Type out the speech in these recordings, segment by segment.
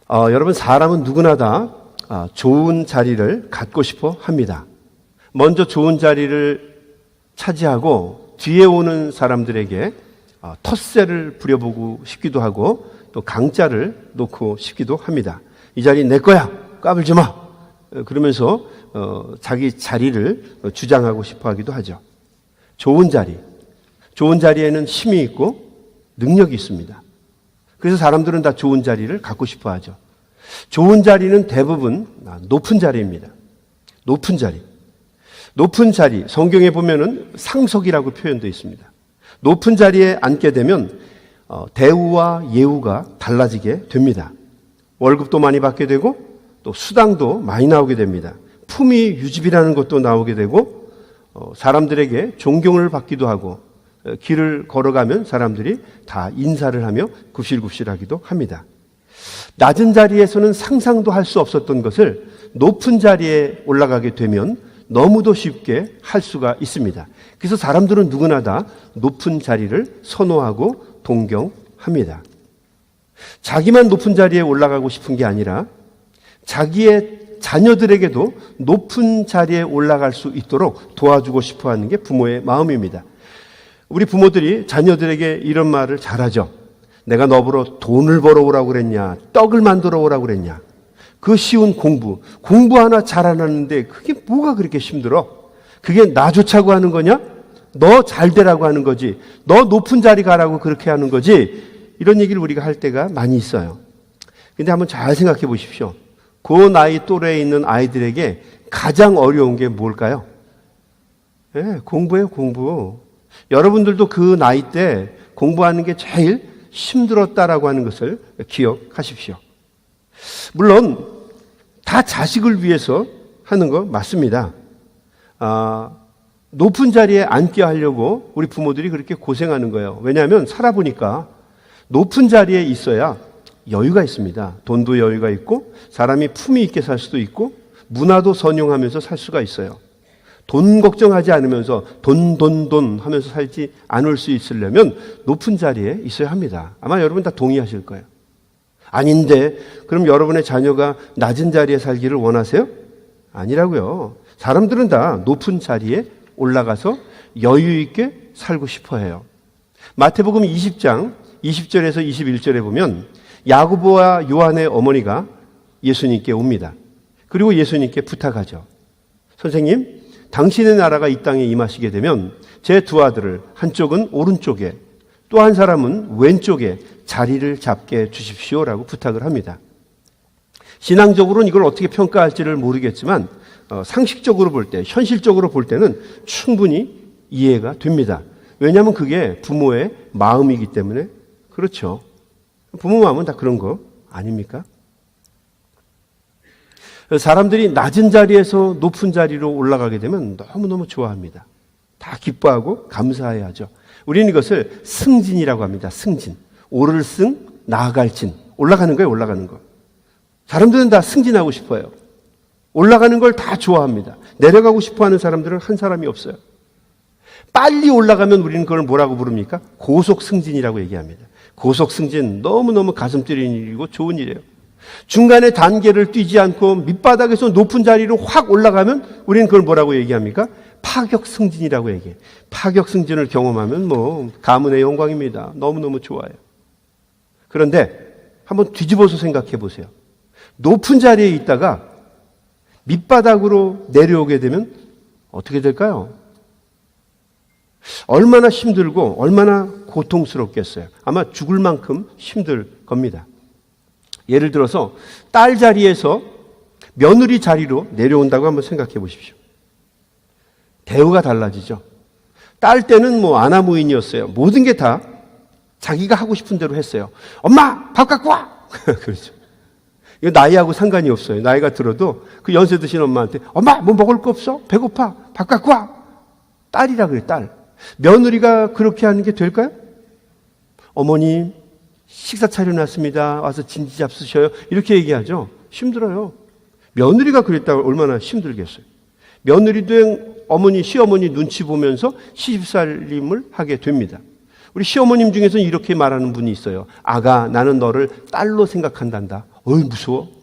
여러분, 사람은 누구나 다 좋은 자리를 갖고 싶어 합니다. 먼저 좋은 자리를 차지하고 뒤에 오는 사람들에게 텃세를 부려보고 싶기도 하고 또 강짜를 놓고 싶기도 합니다. 이 자리 내 거야, 까불지 마, 그러면서 자기 자리를 주장하고 싶어 하기도 하죠. 좋은 자리에는 힘이 있고 능력이 있습니다. 그래서 사람들은 다 좋은 자리를 갖고 싶어 하죠. 좋은 자리는 대부분 높은 자리입니다. 높은 자리, 성경에 보면은 상석이라고 표현되어 있습니다. 높은 자리에 앉게 되면 대우와 예우가 달라지게 됩니다. 월급도 많이 받게 되고 또 수당도 많이 나오게 됩니다. 품위 유지비라는 것도 나오게 되고 사람들에게 존경을 받기도 하고 길을 걸어가면 사람들이 다 인사를 하며 굽실굽실하기도 합니다. 낮은 자리에서는 상상도 할 수 없었던 것을 높은 자리에 올라가게 되면 너무도 쉽게 할 수가 있습니다. 그래서 사람들은 누구나 다 높은 자리를 선호하고 동경합니다. 자기만 높은 자리에 올라가고 싶은 게 아니라 자기의 자녀들에게도 높은 자리에 올라갈 수 있도록 도와주고 싶어 하는 게 부모의 마음입니다. 우리 부모들이 자녀들에게 이런 말을 잘하죠. 내가 너보러 돈을 벌어오라고 그랬냐, 떡을 만들어 오라고 그랬냐. 그 쉬운 공부 하나 잘 안 하는데 그게 뭐가 그렇게 힘들어? 그게 나 좋자고 하는 거냐? 너 잘 되라고 하는 거지. 너 높은 자리 가라고 그렇게 하는 거지. 이런 얘기를 우리가 할 때가 많이 있어요. 근데 한번 잘 생각해 보십시오. 그 나이 또래에 있는 아이들에게 가장 어려운 게 뭘까요? 공부예요, 공부. 여러분들도 그 나이 때 공부하는 게 제일 힘들었다라고 하는 것을 기억하십시오. 물론 다 자식을 위해서 하는 거 맞습니다. 높은 자리에 앉게 하려고 우리 부모들이 그렇게 고생하는 거예요. 왜냐하면 살아보니까 높은 자리에 있어야 여유가 있습니다. 돈도 여유가 있고 사람이 품위 있게 살 수도 있고 문화도 선용하면서 살 수가 있어요. 돈 걱정하지 않으면서 돈 하면서 살지 않을 수 있으려면 높은 자리에 있어야 합니다. 아마 여러분 다 동의하실 거예요. 아닌데 그럼 여러분의 자녀가 낮은 자리에 살기를 원하세요? 아니라고요. 사람들은 다 높은 자리에 올라가서 여유 있게 살고 싶어 해요. 마태복음 20장 20절에서 21절에 보면 야고보와 요한의 어머니가 예수님께 옵니다. 그리고 예수님께 부탁하죠. 선생님, 당신의 나라가 이 땅에 임하시게 되면 제 두 아들을 한쪽은 오른쪽에 또 한 사람은 왼쪽에 자리를 잡게 해 주십시오라고 부탁을 합니다. 신앙적으로는 이걸 어떻게 평가할지를 모르겠지만 상식적으로 볼 때, 현실적으로 볼 때는 충분히 이해가 됩니다. 왜냐하면 그게 부모의 마음이기 때문에 그렇죠. 부모 마음은 다 그런 거 아닙니까? 사람들이 낮은 자리에서 높은 자리로 올라가게 되면 너무너무 좋아합니다. 다 기뻐하고 감사해야죠. 우리는 이것을 승진이라고 합니다. 승진. 오를 승, 나아갈 진. 올라가는 거예요, 올라가는 거. 사람들은 다 승진하고 싶어요. 올라가는 걸 다 좋아합니다. 내려가고 싶어 하는 사람들은 한 사람이 없어요. 빨리 올라가면 우리는 그걸 뭐라고 부릅니까? 고속 승진이라고 얘기합니다. 고속 승진 너무너무 가슴 뛰는 일이고 좋은 일이에요. 중간에 단계를 뛰지 않고 밑바닥에서 높은 자리로 확 올라가면 우리는 그걸 뭐라고 얘기합니까? 파격 승진이라고 얘기해요. 파격 승진을 경험하면 가문의 영광입니다. 너무너무 좋아요. 그런데 한번 뒤집어서 생각해 보세요. 높은 자리에 있다가 밑바닥으로 내려오게 되면 어떻게 될까요? 얼마나 힘들고 얼마나 고통스럽겠어요. 아마 죽을 만큼 힘들 겁니다. 예를 들어서 딸 자리에서 며느리 자리로 내려온다고 한번 생각해 보십시오. 대우가 달라지죠. 딸 때는 아나무인이었어요. 모든 게 다 자기가 하고 싶은 대로 했어요. 엄마, 밥 갖고 와! 그렇죠. 이거 나이하고 상관이 없어요. 나이가 들어도 그 연세 드신 엄마한테 엄마, 뭐 먹을 거 없어? 배고파. 밥 갖고 와! 딸이라 그래요, 딸. 며느리가 그렇게 하는 게 될까요? 어머님, 식사 차려놨습니다. 와서 진지 잡수셔요. 이렇게 얘기하죠. 힘들어요. 며느리가 그랬다고 얼마나 힘들겠어요. 며느리도 어머니, 시어머니 눈치 보면서 시집살림을 하게 됩니다. 우리 시어머님 중에서는 이렇게 말하는 분이 있어요. 아가, 나는 너를 딸로 생각한단다. 어이, 무서워.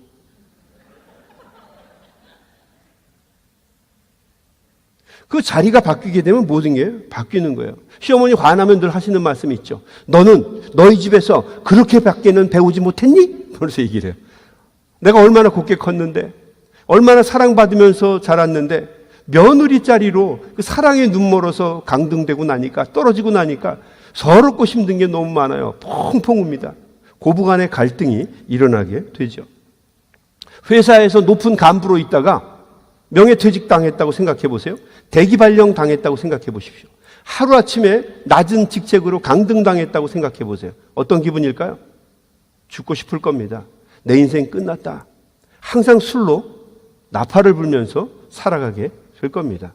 그 자리가 바뀌게 되면 모든 게 바뀌는 거예요. 시어머니 화나면 늘 하시는 말씀이 있죠. 너는 너희 집에서 그렇게밖에는 배우지 못했니? 그래서 얘기를 해요. 내가 얼마나 곱게 컸는데, 얼마나 사랑받으면서 자랐는데, 며느리 자리로 그 사랑의 눈멀어서 강등되고 나니까, 떨어지고 나니까 서럽고 힘든 게 너무 많아요. 펑펑 웁니다. 고부간의 갈등이 일어나게 되죠. 회사에서 높은 간부로 있다가 명예퇴직 당했다고 생각해 보세요. 대기 발령 당했다고 생각해 보십시오. 하루아침에 낮은 직책으로 강등당했다고 생각해 보세요. 어떤 기분일까요? 죽고 싶을 겁니다. 내 인생 끝났다. 항상 술로 나팔을 불면서 살아가게 될 겁니다.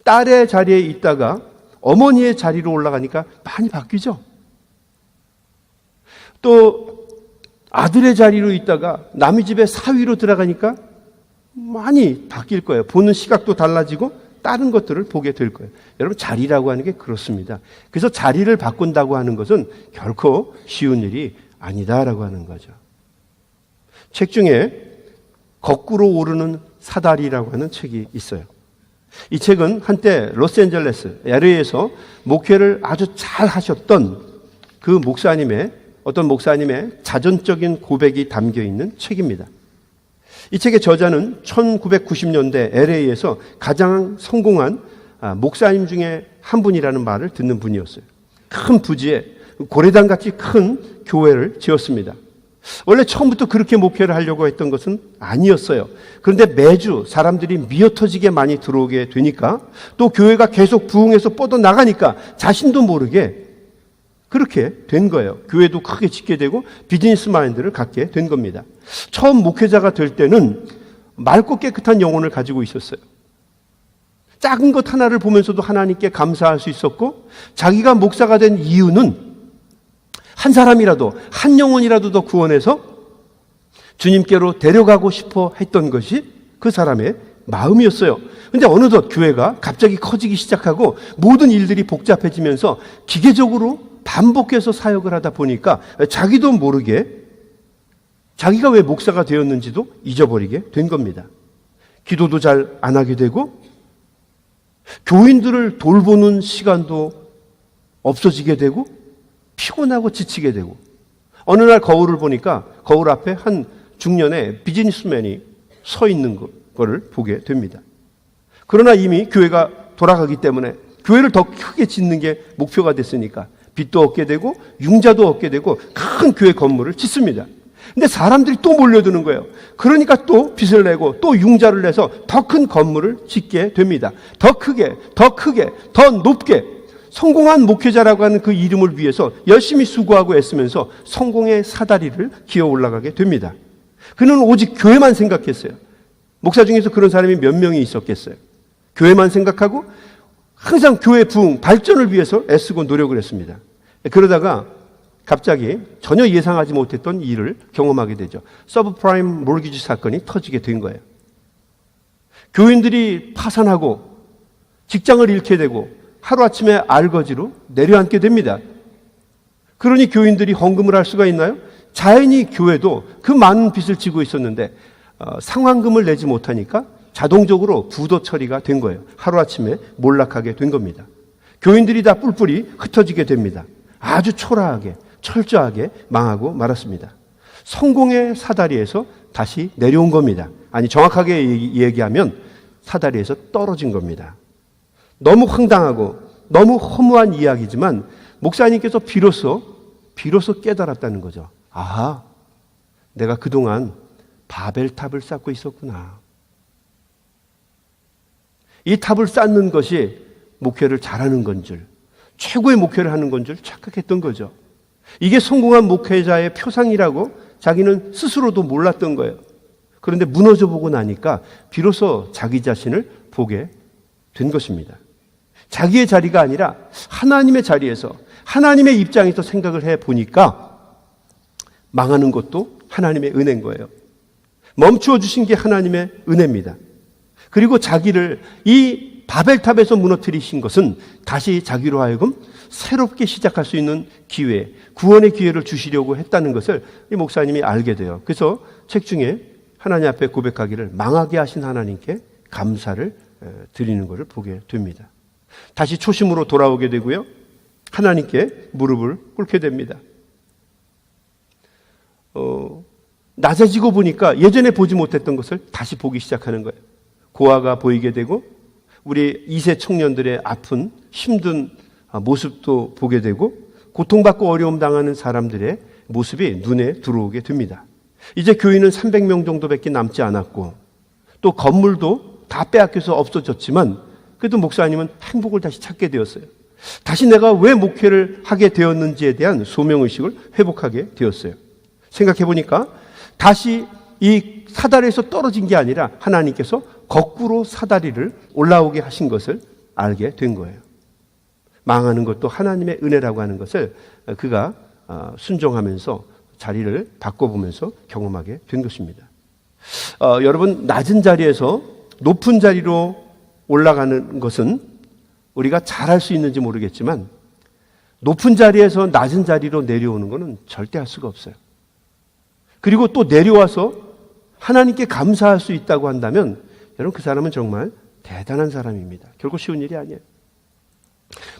딸의 자리에 있다가 어머니의 자리로 올라가니까 많이 바뀌죠. 또 아들의 자리로 있다가 남의 집에 사위로 들어가니까 많이 바뀔 거예요. 보는 시각도 달라지고 다른 것들을 보게 될 거예요. 여러분, 자리라고 하는 게 그렇습니다. 그래서 자리를 바꾼다고 하는 것은 결코 쉬운 일이 아니다라고 하는 거죠. 책 중에 거꾸로 오르는 사다리라고 하는 책이 있어요. 이 책은 한때 로스앤젤레스, LA에서 목회를 아주 잘 하셨던 그 어떤 목사님의 자전적인 고백이 담겨 있는 책입니다. 이 책의 저자는 1990년대 LA에서 가장 성공한 목사님 중에 한 분이라는 말을 듣는 분이었어요. 큰 부지에 고래당같이 큰 교회를 지었습니다. 원래 처음부터 그렇게 목회를 하려고 했던 것은 아니었어요. 그런데 매주 사람들이 미어터지게 많이 들어오게 되니까, 또 교회가 계속 부흥해서 뻗어나가니까 자신도 모르게 그렇게 된 거예요. 교회도 크게 짓게 되고 비즈니스 마인드를 갖게 된 겁니다. 처음 목회자가 될 때는 맑고 깨끗한 영혼을 가지고 있었어요. 작은 것 하나를 보면서도 하나님께 감사할 수 있었고, 자기가 목사가 된 이유는 한 사람이라도, 한 영혼이라도 더 구원해서 주님께로 데려가고 싶어 했던 것이 그 사람의 마음이었어요. 근데 어느덧 교회가 갑자기 커지기 시작하고 모든 일들이 복잡해지면서 기계적으로 반복해서 사역을 하다 보니까 자기도 모르게 자기가 왜 목사가 되었는지도 잊어버리게 된 겁니다. 기도도 잘 안 하게 되고 교인들을 돌보는 시간도 없어지게 되고 피곤하고 지치게 되고, 어느 날 거울을 보니까 거울 앞에 한 중년의 비즈니스맨이 서 있는 거를 보게 됩니다. 그러나 이미 교회가 돌아가기 때문에 교회를 더 크게 짓는 게 목표가 됐으니까 빚도 얻게 되고 융자도 얻게 되고 큰 교회 건물을 짓습니다. 근데 사람들이 또 몰려드는 거예요. 그러니까 또 빚을 내고 또 융자를 내서 더 큰 건물을 짓게 됩니다. 더 크게, 더 높게. 성공한 목회자라고 하는 그 이름을 위해서 열심히 수고하고 애쓰면서 성공의 사다리를 기어 올라가게 됩니다. 그는 오직 교회만 생각했어요. 목사 중에서 그런 사람이 몇 명이 있었겠어요. 교회만 생각하고 항상 교회 부흥, 발전을 위해서 애쓰고 노력을 했습니다. 그러다가 갑자기 전혀 예상하지 못했던 일을 경험하게 되죠. 서브프라임 모르기지 사건이 터지게 된 거예요. 교인들이 파산하고 직장을 잃게 되고 하루아침에 알거지로 내려앉게 됩니다. 그러니 교인들이 헌금을 할 수가 있나요? 자연히 교회도 그 많은 빚을 지고 있었는데 상환금을 내지 못하니까 자동적으로 부도 처리가 된 거예요. 하루아침에 몰락하게 된 겁니다. 교인들이 다 뿔뿔이 흩어지게 됩니다. 아주 초라하게, 철저하게 망하고 말았습니다. 성공의 사다리에서 다시 내려온 겁니다. 아니, 정확하게 얘기하면 사다리에서 떨어진 겁니다. 너무 황당하고 너무 허무한 이야기지만 목사님께서 비로소 깨달았다는 거죠. 아하, 내가 그동안 바벨탑을 쌓고 있었구나. 이 탑을 쌓는 것이 목회를 잘하는 건 줄, 최고의 목회를 하는 건 줄 착각했던 거죠. 이게 성공한 목회자의 표상이라고 자기는 스스로도 몰랐던 거예요. 그런데 무너져 보고 나니까 비로소 자기 자신을 보게 된 것입니다. 자기의 자리가 아니라 하나님의 자리에서, 하나님의 입장에서 생각을 해보니까 망하는 것도 하나님의 은혜인 거예요. 멈추어 주신 게 하나님의 은혜입니다. 그리고 자기를 이 바벨탑에서 무너뜨리신 것은 다시 자기로 하여금 새롭게 시작할 수 있는 기회, 구원의 기회를 주시려고 했다는 것을 이 목사님이 알게 돼요. 그래서 책 중에 하나님 앞에 고백하기를 망하게 하신 하나님께 감사를 드리는 것을 보게 됩니다. 다시 초심으로 돌아오게 되고요. 하나님께 무릎을 꿇게 됩니다. 낮아지고 보니까 예전에 보지 못했던 것을 다시 보기 시작하는 거예요. 고아가 보이게 되고 우리 2세 청년들의 아픈 힘든 모습도 보게 되고 고통받고 어려움 당하는 사람들의 모습이 눈에 들어오게 됩니다. 이제 교인은 300명 정도밖에 남지 않았고 또 건물도 다 빼앗겨서 없어졌지만 그래도 목사님은 행복을 다시 찾게 되었어요. 다시 내가 왜 목회를 하게 되었는지에 대한 소명의식을 회복하게 되었어요. 생각해 보니까 다시 이 사다리에서 떨어진 게 아니라 하나님께서 거꾸로 사다리를 올라오게 하신 것을 알게 된 거예요. 망하는 것도 하나님의 은혜라고 하는 것을 그가 순종하면서 자리를 바꿔보면서 경험하게 된 것입니다. 여러분, 낮은 자리에서 높은 자리로 올라가는 것은 우리가 잘할 수 있는지 모르겠지만 높은 자리에서 낮은 자리로 내려오는 것은 절대 할 수가 없어요. 그리고 또 내려와서 하나님께 감사할 수 있다고 한다면 여러분, 그 사람은 정말 대단한 사람입니다. 결코 쉬운 일이 아니에요.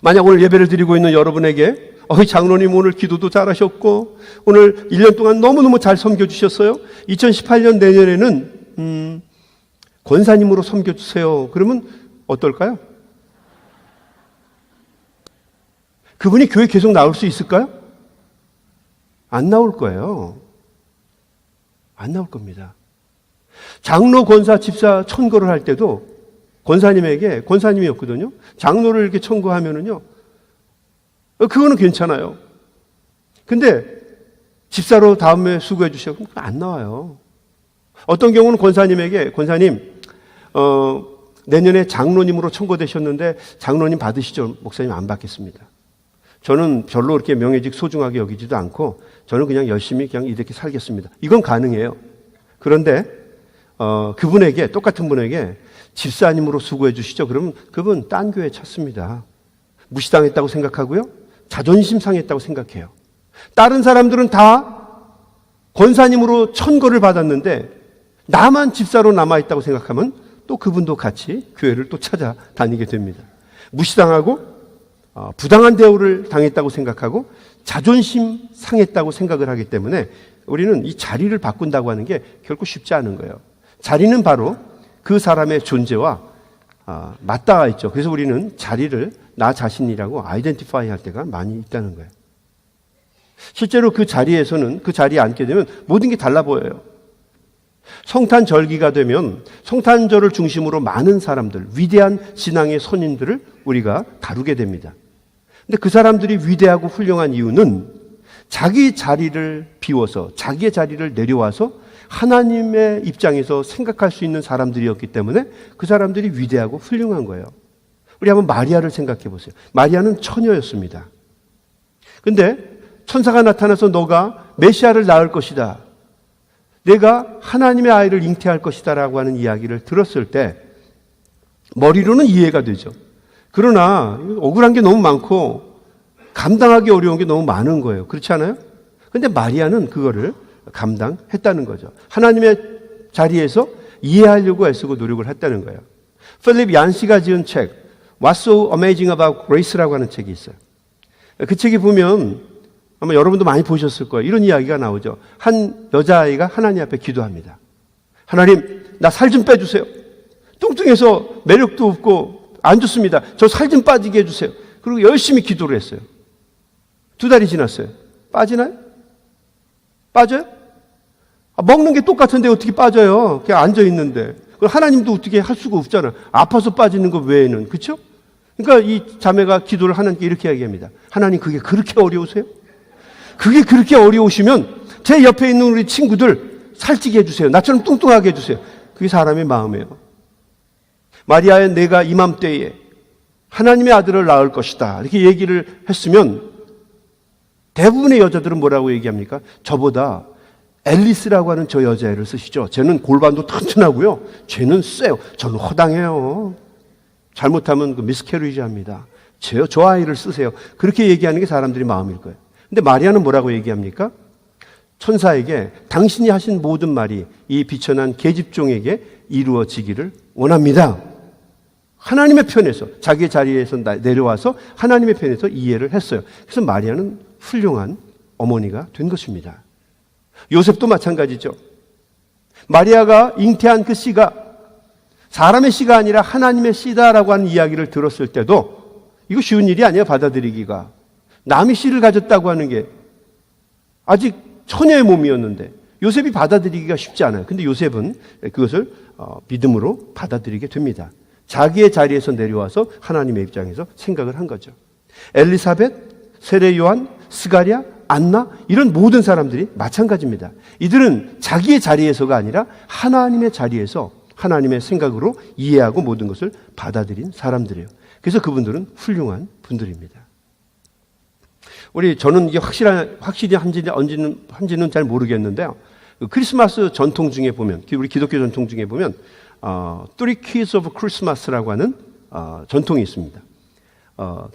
만약 오늘 예배를 드리고 있는 여러분에게 장로님 오늘 기도도 잘하셨고 오늘 1년 동안 너무너무 잘 섬겨주셨어요. 2018년 내년에는 권사님으로 섬겨주세요. 그러면 어떨까요? 그분이 교회 계속 나올 수 있을까요? 안 나올 거예요. 안 나올 겁니다. 장로, 권사, 집사 천거를 할 때도 권사님에게, 권사님이었거든요. 장로를 이렇게 청구하면은요, 그거는 괜찮아요. 근데 집사로 다음에 수고해 주셔. 그럼 안 나와요. 어떤 경우는 권사님에게, 권사님, 내년에 장로님으로 청구되셨는데 장로님 받으시죠? 목사님 안 받겠습니다. 저는 별로 그렇게 명예직 소중하게 여기지도 않고 저는 그냥 열심히 그냥 이렇게 살겠습니다. 이건 가능해요. 그런데 그분에게, 똑같은 분에게 집사님으로 수고해 주시죠. 그러면 그분 딴 교회 찾습니다. 무시당했다고 생각하고요. 자존심 상했다고 생각해요. 다른 사람들은 다 권사님으로 천거를 받았는데 나만 집사로 남아있다고 생각하면 또 그분도 같이 교회를 또 찾아다니게 됩니다. 무시당하고 부당한 대우를 당했다고 생각하고 자존심 상했다고 생각을 하기 때문에 우리는 이 자리를 바꾼다고 하는 게 결코 쉽지 않은 거예요. 자리는 바로 그 사람의 존재와 맞닿아 있죠. 그래서 우리는 자리를 나 자신이라고 아이덴티파이 할 때가 많이 있다는 거예요. 실제로 그 자리에서는, 그 자리에 앉게 되면 모든 게 달라 보여요. 성탄절기가 되면 성탄절을 중심으로 많은 사람들, 위대한 신앙의 선인들을 우리가 다루게 됩니다. 근데 그 사람들이 위대하고 훌륭한 이유는 자기 자리를 비워서, 자기의 자리를 내려와서 하나님의 입장에서 생각할 수 있는 사람들이었기 때문에 그 사람들이 위대하고 훌륭한 거예요. 우리 한번 마리아를 생각해 보세요. 마리아는 처녀였습니다. 근데 천사가 나타나서 너가 메시아를 낳을 것이다. 내가 하나님의 아이를 잉태할 것이다 라고 하는 이야기를 들었을 때 머리로는 이해가 되죠. 그러나 억울한 게 너무 많고 감당하기 어려운 게 너무 많은 거예요. 그렇지 않아요? 근데 마리아는 그거를 감당했다는 거죠. 하나님의 자리에서 이해하려고 애쓰고 노력을 했다는 거예요. 필립 얀시가 지은 책 What's so amazing about Grace라고 하는 책이 있어요. 그 책이 보면 아마 여러분도 많이 보셨을 거예요. 이런 이야기가 나오죠. 한 여자아이가 하나님 앞에 기도합니다. 하나님, 나 살 좀 빼주세요. 뚱뚱해서 매력도 없고 안 좋습니다. 저 살 좀 빠지게 해주세요. 그리고 열심히 기도를 했어요. 2달이 지났어요. 빠지나요? 빠져요? 먹는 게 똑같은데 어떻게 빠져요? 그냥 앉아있는데. 하나님도 어떻게 할 수가 없잖아요. 아파서 빠지는 것 외에는. 그렇죠? 그러니까 이 자매가 기도를 하나님께 이렇게 이야기합니다. 하나님, 그게 그렇게 어려우세요? 그게 그렇게 어려우시면 제 옆에 있는 우리 친구들 살찌게 해주세요. 나처럼 뚱뚱하게 해주세요. 그게 사람의 마음이에요. 마리아의 내가 이맘때에 하나님의 아들을 낳을 것이다. 이렇게 얘기를 했으면 대부분의 여자들은 뭐라고 얘기합니까? 저보다 앨리스라고 하는 저 여자애를 쓰시죠. 쟤는 골반도 튼튼하고요. 쟤는 세요. 저는 허당해요. 잘못하면 그 미스캐리지 합니다. 저 아이를 쓰세요. 그렇게 얘기하는 게 사람들이 마음일 거예요. 근데 마리아는 뭐라고 얘기합니까? 천사에게 당신이 하신 모든 말이 이 비천한 계집종에게 이루어지기를 원합니다. 하나님의 편에서, 자기의 자리에서 내려와서 하나님의 편에서 이해를 했어요. 그래서 마리아는 훌륭한 어머니가 된 것입니다. 요셉도 마찬가지죠. 마리아가 잉태한 그 씨가 사람의 씨가 아니라 하나님의 씨다라고 하는 이야기를 들었을 때도 이거 쉬운 일이 아니에요, 받아들이기가. 남의 씨를 가졌다고 하는 게 아직 처녀의 몸이었는데 요셉이 받아들이기가 쉽지 않아요. 근데 요셉은 그것을 믿음으로 받아들이게 됩니다. 자기의 자리에서 내려와서 하나님의 입장에서 생각을 한 거죠. 엘리사벳, 세례 요한, 스가랴, 안나 이런 모든 사람들이 마찬가지입니다. 이들은 자기의 자리에서가 아니라 하나님의 자리에서 하나님의 생각으로 이해하고 모든 것을 받아들인 사람들이에요. 그래서 그분들은 훌륭한 분들입니다. 저는 이게 확실히 한지는 잘 모르겠는데요. 크리스마스 전통 중에 보면, 우리 기독교 전통 중에 보면, Three Keys of Christmas라고 하는 전통이 있습니다.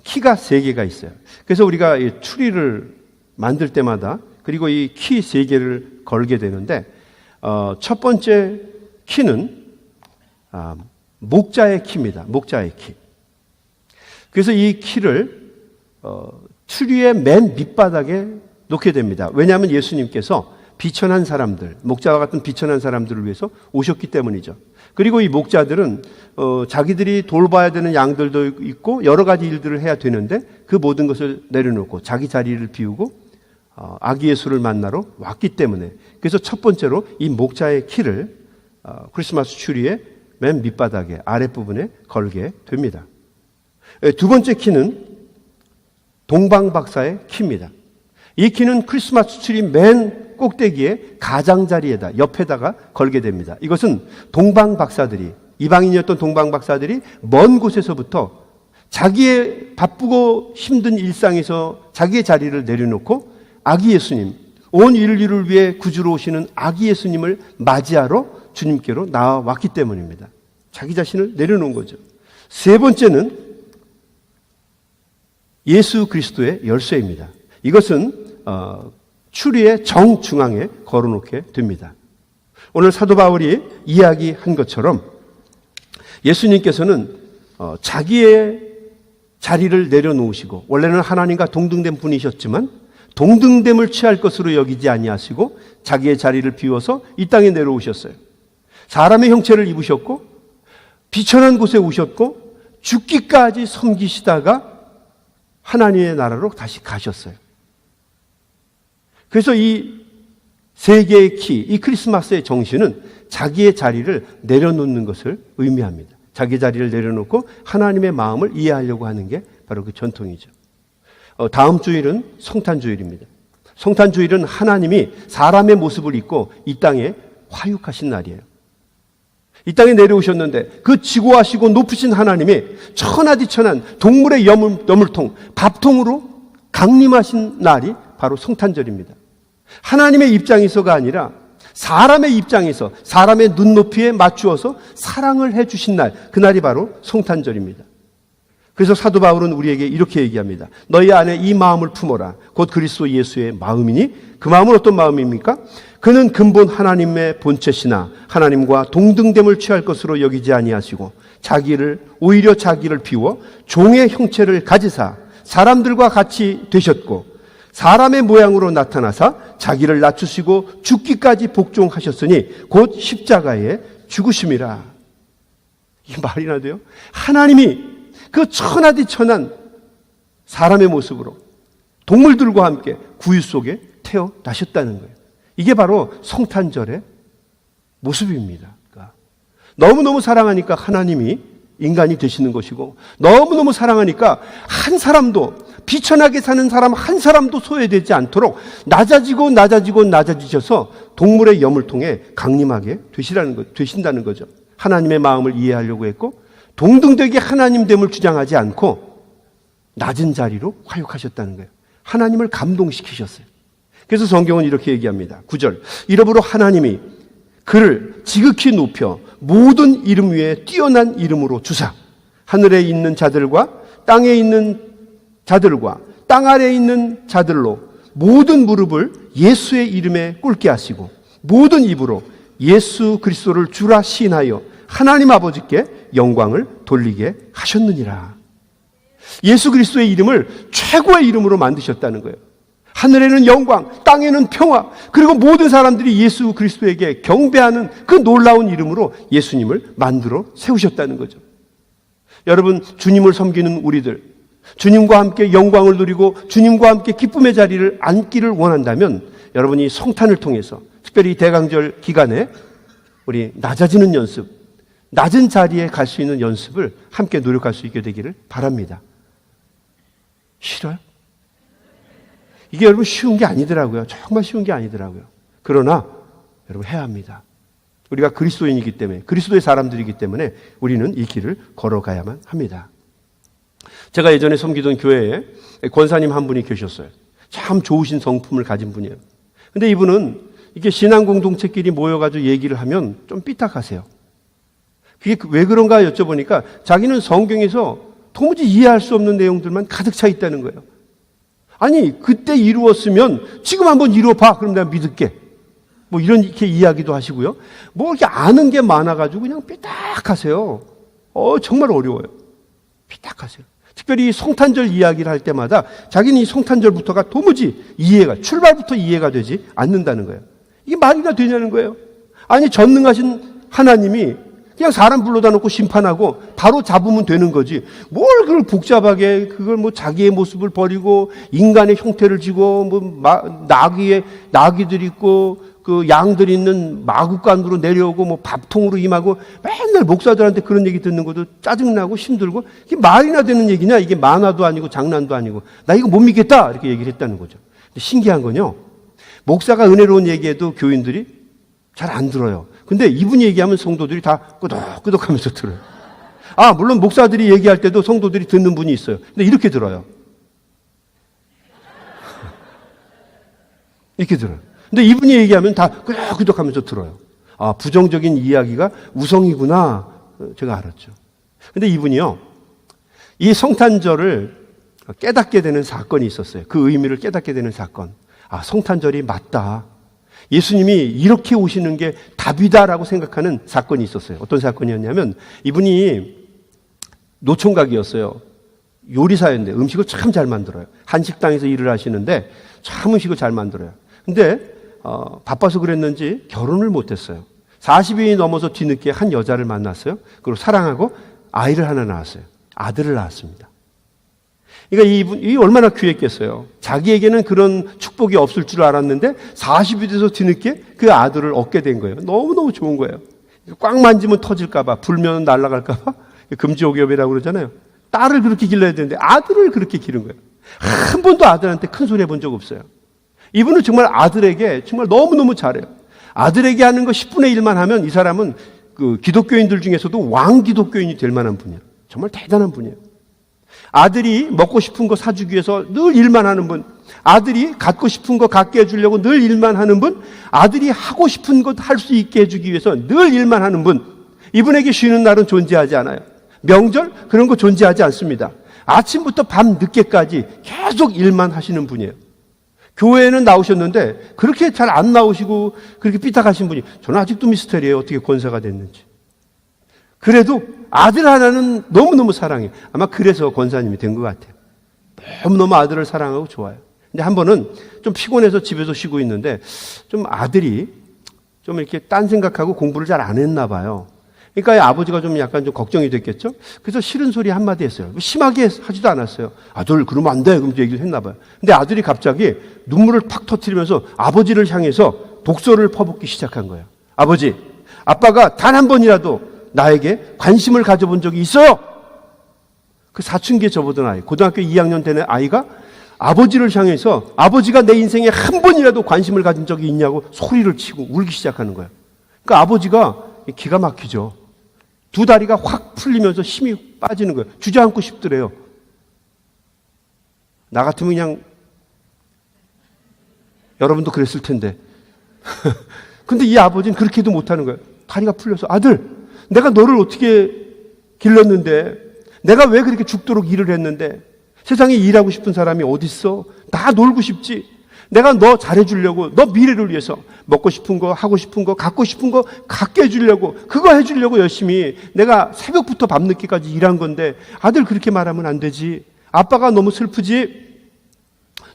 키가 3개가 있어요. 그래서 우리가 이 추리를 만들 때마다 그리고 이 키 3개를 걸게 되는데, 첫 번째 키는 목자의 키입니다. 목자의 키. 그래서 이 키를 추리의 맨 밑바닥에 놓게 됩니다. 왜냐하면 예수님께서 비천한 사람들, 목자와 같은 비천한 사람들을 위해서 오셨기 때문이죠. 그리고 이 목자들은 자기들이 돌봐야 되는 양들도 있고 여러 가지 일들을 해야 되는데 그 모든 것을 내려놓고 자기 자리를 비우고 아기 예수를 만나러 왔기 때문에, 그래서 첫 번째로 이 목자의 키를 크리스마스 추리의 맨 밑바닥에 아랫부분에 걸게 됩니다. 두 번째 키는 동방박사의 키입니다. 이 키는 크리스마스 추리 맨 꼭대기에 가장자리에다 옆에다가 걸게 됩니다. 이것은 동방박사들이, 이방인이었던 동방박사들이 먼 곳에서부터 자기의 바쁘고 힘든 일상에서 자기의 자리를 내려놓고 아기 예수님, 온 인류를 위해 구주로 오시는 아기 예수님을 맞이하러 주님께로 나와왔기 때문입니다. 자기 자신을 내려놓은 거죠. 세 번째는 예수 그리스도의 열쇠입니다. 이것은 추리의 정중앙에 걸어놓게 됩니다. 오늘 사도 바울이 이야기한 것처럼 예수님께서는 자기의 자리를 내려놓으시고, 원래는 하나님과 동등된 분이셨지만 동등됨을 취할 것으로 여기지 아니하시고 자기의 자리를 비워서 이 땅에 내려오셨어요. 사람의 형체를 입으셨고 비천한 곳에 오셨고 죽기까지 섬기시다가 하나님의 나라로 다시 가셨어요. 그래서 이 세 개의 키, 이 크리스마스의 정신은 자기의 자리를 내려놓는 것을 의미합니다. 자기 자리를 내려놓고 하나님의 마음을 이해하려고 하는 게 바로 그 전통이죠. 다음 주일은 성탄주일입니다. 성탄주일은 하나님이 사람의 모습을 입고 이 땅에 화육하신 날이에요. 이 땅에 내려오셨는데 그 지고하시고 높으신 하나님이 천하디천한 동물의 여물통, 밥통으로 강림하신 날이 바로 성탄절입니다. 하나님의 입장에서가 아니라 사람의 입장에서 사람의 눈높이에 맞추어서 사랑을 해주신 날, 그날이 바로 성탄절입니다. 그래서 사도 바울은 우리에게 이렇게 얘기합니다. 너희 안에 이 마음을 품어라. 곧 그리스도 예수의 마음이니, 그 마음은 어떤 마음입니까? 그는 근본 하나님의 본체시나 하나님과 동등됨을 취할 것으로 여기지 아니하시고 오히려 자기를 비워 종의 형체를 가지사 사람들과 같이 되셨고 사람의 모양으로 나타나사 자기를 낮추시고 죽기까지 복종하셨으니 곧 십자가에 죽으심이라. 이게 말이나 돼요? 하나님이 그 천하디천한 사람의 모습으로 동물들과 함께 구유 속에 태어나셨다는 거예요. 이게 바로 성탄절의 모습입니다. 그러니까 너무너무 사랑하니까 하나님이 인간이 되시는 것이고, 너무너무 사랑하니까 한 사람도, 비천하게 사는 사람 한 사람도 소외되지 않도록 낮아지셔서 동물의 여물통에 강림하게 되신다는 거죠. 하나님의 마음을 이해하려고 했고 동등되게 하나님됨을 주장하지 않고 낮은 자리로 화육하셨다는 거예요. 하나님을 감동시키셨어요. 그래서 성경은 이렇게 얘기합니다. 9절. 이러므로 하나님이 그를 지극히 높여 모든 이름 위에 뛰어난 이름으로 주사 하늘에 있는 자들과 땅에 있는 자들과 땅 아래에 있는 자들로 모든 무릎을 예수의 이름에 꿇게 하시고 모든 입으로 예수 그리스도를 주라 시인하여 하나님 아버지께 영광을 돌리게 하셨느니라. 예수 그리스도의 이름을 최고의 이름으로 만드셨다는 거예요. 하늘에는 영광, 땅에는 평화, 그리고 모든 사람들이 예수 그리스도에게 경배하는 그 놀라운 이름으로 예수님을 만들어 세우셨다는 거죠. 여러분, 주님을 섬기는 우리들, 주님과 함께 영광을 누리고 주님과 함께 기쁨의 자리를 앉기를 원한다면 여러분이 성탄을 통해서 특별히 대강절 기간에 우리 낮아지는 연습, 낮은 자리에 갈 수 있는 연습을 함께 노력할 수 있게 되기를 바랍니다. 싫어요? 이게 여러분 쉬운 게 아니더라고요. 정말 쉬운 게 아니더라고요. 그러나 여러분 해야 합니다. 우리가 그리스도인이기 때문에, 그리스도의 사람들이기 때문에 우리는 이 길을 걸어가야만 합니다. 제가 예전에 섬기던 교회에 권사님 한 분이 계셨어요. 참 좋으신 성품을 가진 분이에요. 근데 이분은 이렇게 신앙 공동체끼리 모여가지고 얘기를 하면 좀 삐딱하세요. 그게 왜 그런가 여쭤보니까 자기는 성경에서 도무지 이해할 수 없는 내용들만 가득 차 있다는 거예요. 아니, 그때 이루었으면 지금 한번 이루어봐. 그럼 내가 믿을게. 뭐 이렇게 이야기도 하시고요. 뭐 이렇게 아는 게 많아가지고 그냥 삐딱하세요. 정말 어려워요. 삐딱하세요. 특별히 성탄절 이야기를 할 때마다 자기는 이 성탄절부터가 도무지 출발부터 이해가 되지 않는다는 거예요. 이게 말이나 되냐는 거예요. 아니, 전능하신 하나님이 그냥 사람 불러다 놓고 심판하고 바로 잡으면 되는 거지. 뭘 그걸 복잡하게 그걸 뭐 자기의 모습을 버리고 인간의 형태를 지고 뭐 나귀들 있고 그 양들 있는 마구간으로 내려오고 뭐 밥통으로 임하고 맨날 목사들한테 그런 얘기 듣는 것도 짜증나고 힘들고 이게 말이나 되는 얘기냐? 이게 만화도 아니고 장난도 아니고 나 이거 못 믿겠다 이렇게 얘기를 했다는 거죠. 근데 신기한 건요. 목사가 은혜로운 얘기해도 교인들이 잘 안 들어요. 근데 이분이 얘기하면 성도들이 다 끄덕끄덕 하면서 들어요. 물론 목사들이 얘기할 때도 성도들이 듣는 분이 있어요. 근데 이렇게 들어요. 이렇게 들어요. 근데 이분이 얘기하면 다 끄덕끄덕 하면서 들어요. 부정적인 이야기가 우성이구나. 제가 알았죠. 근데 이분이요. 이 성탄절을 깨닫게 되는 사건이 있었어요. 그 의미를 깨닫게 되는 사건. 성탄절이 맞다. 예수님이 이렇게 오시는 게 답이다라고 생각하는 사건이 있었어요. 어떤 사건이었냐면 이분이 노총각이었어요. 요리사였는데 음식을 참 잘 만들어요. 한식당에서 일을 하시는데 참 음식을 잘 만들어요. 근데 바빠서 그랬는지 결혼을 못했어요. 40일이 넘어서 뒤늦게 한 여자를 만났어요. 그리고 사랑하고 아이를 하나 낳았어요. 아들을 낳았습니다. 그러니까 이 얼마나 귀했겠어요. 자기에게는 그런 축복이 없을 줄 알았는데 40이 돼서 뒤늦게 그 아들을 얻게 된 거예요. 너무너무 좋은 거예요. 꽉 만지면 터질까봐, 불면 날아갈까봐 금지옥엽이라고 그러잖아요. 딸을 그렇게 길러야 되는데 아들을 그렇게 기른 거예요. 한 번도 아들한테 큰 소리 해본 적 없어요. 이분은 정말 아들에게 정말 너무너무 잘해요. 아들에게 하는 거 10분의 1만 하면 이 사람은 그 기독교인들 중에서도 왕 기독교인이 될 만한 분이에요. 정말 대단한 분이에요. 아들이 먹고 싶은 거 사주기 위해서 늘 일만 하는 분, 아들이 갖고 싶은 거 갖게 해주려고 늘 일만 하는 분, 아들이 하고 싶은 것 할 수 있게 해주기 위해서 늘 일만 하는 분, 이분에게 쉬는 날은 존재하지 않아요. 명절 그런 거 존재하지 않습니다. 아침부터 밤 늦게까지 계속 일만 하시는 분이에요. 교회에는 나오셨는데 그렇게 잘 안 나오시고 그렇게 삐딱하신 분이 저는 아직도 미스터리예요. 어떻게 권사가 됐는지. 그래도 아들 하나는 너무너무 사랑해요. 아마 그래서 권사님이 된 것 같아요. 너무너무 아들을 사랑하고 좋아요. 근데 한 번은 좀 피곤해서 집에서 쉬고 있는데 좀 아들이 좀 이렇게 딴 생각하고 공부를 잘 안 했나 봐요. 그러니까 아버지가 좀 약간 좀 걱정이 됐겠죠. 그래서 싫은 소리 한마디 했어요. 심하게 하지도 않았어요. 아들 그러면 안 돼. 그럼 얘기를 했나 봐요. 근데 아들이 갑자기 눈물을 팍 터뜨리면서 아버지를 향해서 독서를 퍼붓기 시작한 거예요. 아버지, 아빠가 단 한 번이라도 나에게 관심을 가져본 적이 있어요. 그 사춘기에 접어든 아이, 고등학교 2학년 되는 아이가 아버지를 향해서 아버지가 내 인생에 한 번이라도 관심을 가진 적이 있냐고 소리를 치고 울기 시작하는 거예요. 그러니까 아버지가 기가 막히죠. 두 다리가 확 풀리면서 힘이 빠지는 거예요. 주저앉고 싶더래요. 나 같으면 그냥 여러분도 그랬을 텐데. 근데 이 아버지는 그렇게도 못하는 거예요. 다리가 풀려서 아들, 내가 너를 어떻게 길렀는데 내가 왜 그렇게 죽도록 일을 했는데 세상에 일하고 싶은 사람이 어딨어? 나 놀고 싶지. 내가 너 잘해주려고, 너 미래를 위해서 먹고 싶은 거, 하고 싶은 거, 갖고 싶은 거 갖게 해주려고, 그거 해주려고 열심히 내가 새벽부터 밤늦게까지 일한 건데 아들 그렇게 말하면 안 되지. 아빠가 너무 슬프지.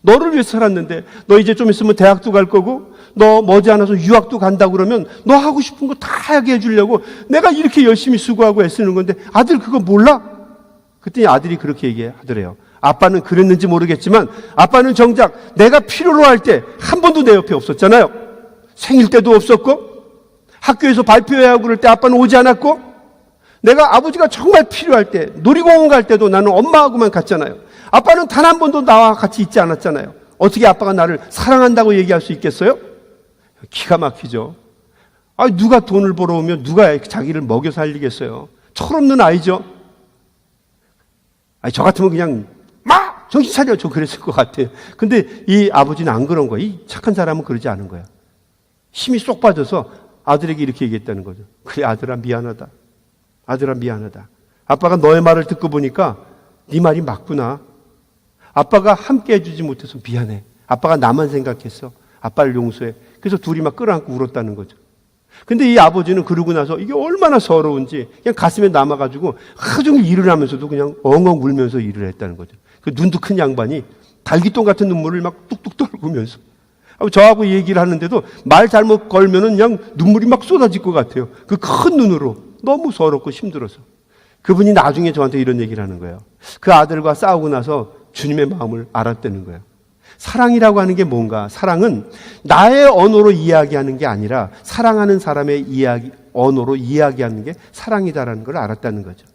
너를 위해서 살았는데 너 이제 좀 있으면 대학도 갈 거고 너 머지않아서 유학도 간다고 그러면 너 하고 싶은 거 다 하게 해주려고 내가 이렇게 열심히 수고하고 애쓰는 건데 아들 그거 몰라? 그랬더니 아들이 그렇게 얘기하더래요. 아빠는 그랬는지 모르겠지만 아빠는 정작 내가 필요로 할 때 한 번도 내 옆에 없었잖아요. 생일 때도 없었고 학교에서 발표해야 하고 그럴 때 아빠는 오지 않았고 내가 아버지가 정말 필요할 때 놀이공원 갈 때도 나는 엄마하고만 갔잖아요. 아빠는 단 한 번도 나와 같이 있지 않았잖아요. 어떻게 아빠가 나를 사랑한다고 얘기할 수 있겠어요? 기가 막히죠. 누가 돈을 벌어오면 누가 자기를 먹여 살리겠어요? 철없는 아이죠. 저 같으면 그냥 막 정신 차려. 저 그랬을 것 같아요. 근데 이 아버지는 안 그런 거예요. 이 착한 사람은 그러지 않은 거예요. 힘이 쏙 빠져서 아들에게 이렇게 얘기했다는 거죠. 그래 아들아 미안하다. 아들아 미안하다. 아빠가 너의 말을 듣고 보니까 네 말이 맞구나. 아빠가 함께 해주지 못해서 미안해. 아빠가 나만 생각했어. 아빠를 용서해. 그래서 둘이 막 끌어안고 울었다는 거죠. 근데 이 아버지는 그러고 나서 이게 얼마나 서러운지 그냥 가슴에 남아가지고 하루 종일 일을 하면서도 그냥 엉엉 울면서 일을 했다는 거죠. 그 눈도 큰 양반이 달기똥 같은 눈물을 막 뚝뚝 떨구면서 저하고 얘기를 하는데도 말 잘못 걸면은 그냥 눈물이 막 쏟아질 것 같아요. 그 큰 눈으로 너무 서럽고 힘들어서. 그분이 나중에 저한테 이런 얘기를 하는 거예요. 그 아들과 싸우고 나서 주님의 마음을 알았다는 거예요. 사랑이라고 하는 게 뭔가? 사랑은 나의 언어로 이야기하는 게 아니라 사랑하는 사람의 언어로 이야기하는 게 사랑이다라는 걸 알았다는 거죠.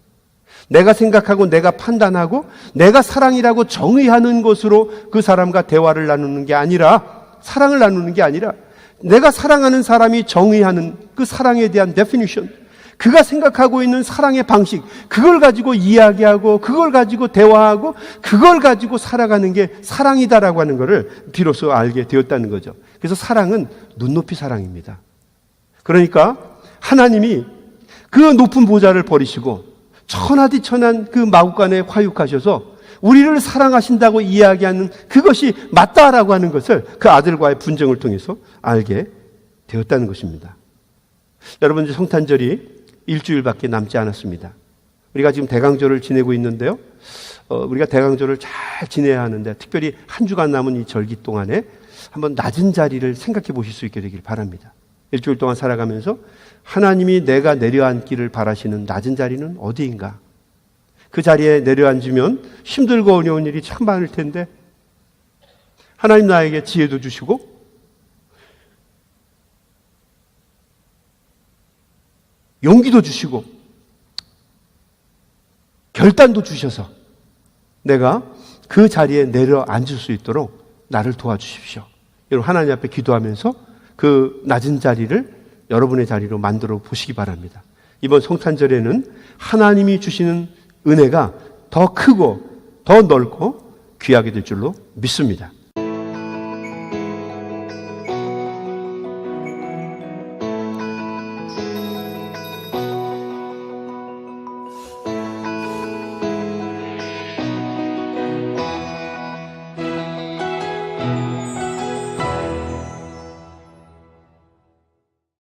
내가 생각하고 내가 판단하고 내가 사랑이라고 정의하는 것으로 그 사람과 대화를 나누는 게 아니라 사랑을 나누는 게 아니라 내가 사랑하는 사람이 정의하는 그 사랑에 대한 데피니션, 그가 생각하고 있는 사랑의 방식, 그걸 가지고 이야기하고 그걸 가지고 대화하고 그걸 가지고 살아가는 게 사랑이다라고 하는 것을 비로소 알게 되었다는 거죠. 그래서 사랑은 눈높이 사랑입니다. 그러니까 하나님이 그 높은 보좌를 버리시고 천하디천한 그 마구간에 화육하셔서 우리를 사랑하신다고 이야기하는 그것이 맞다라고 하는 것을 그 아들과의 분쟁을 통해서 알게 되었다는 것입니다. 여러분, 이제 성탄절이 일주일밖에 남지 않았습니다. 우리가 지금 대강절을 지내고 있는데요. 우리가 대강절을 잘 지내야 하는데 특별히 한 주간 남은 이 절기 동안에 한번 낮은 자리를 생각해 보실 수 있게 되길 바랍니다. 일주일 동안 살아가면서 하나님이 내가 내려앉기를 바라시는 낮은 자리는 어디인가? 그 자리에 내려앉으면 힘들고 어려운 일이 참 많을 텐데 하나님 나에게 지혜도 주시고 용기도 주시고 결단도 주셔서 내가 그 자리에 내려앉을 수 있도록 나를 도와주십시오. 여러분, 하나님 앞에 기도하면서 그 낮은 자리를 여러분의 자리로 만들어 보시기 바랍니다. 이번 성탄절에는 하나님이 주시는 은혜가 더 크고 더 넓고 귀하게 될 줄로 믿습니다.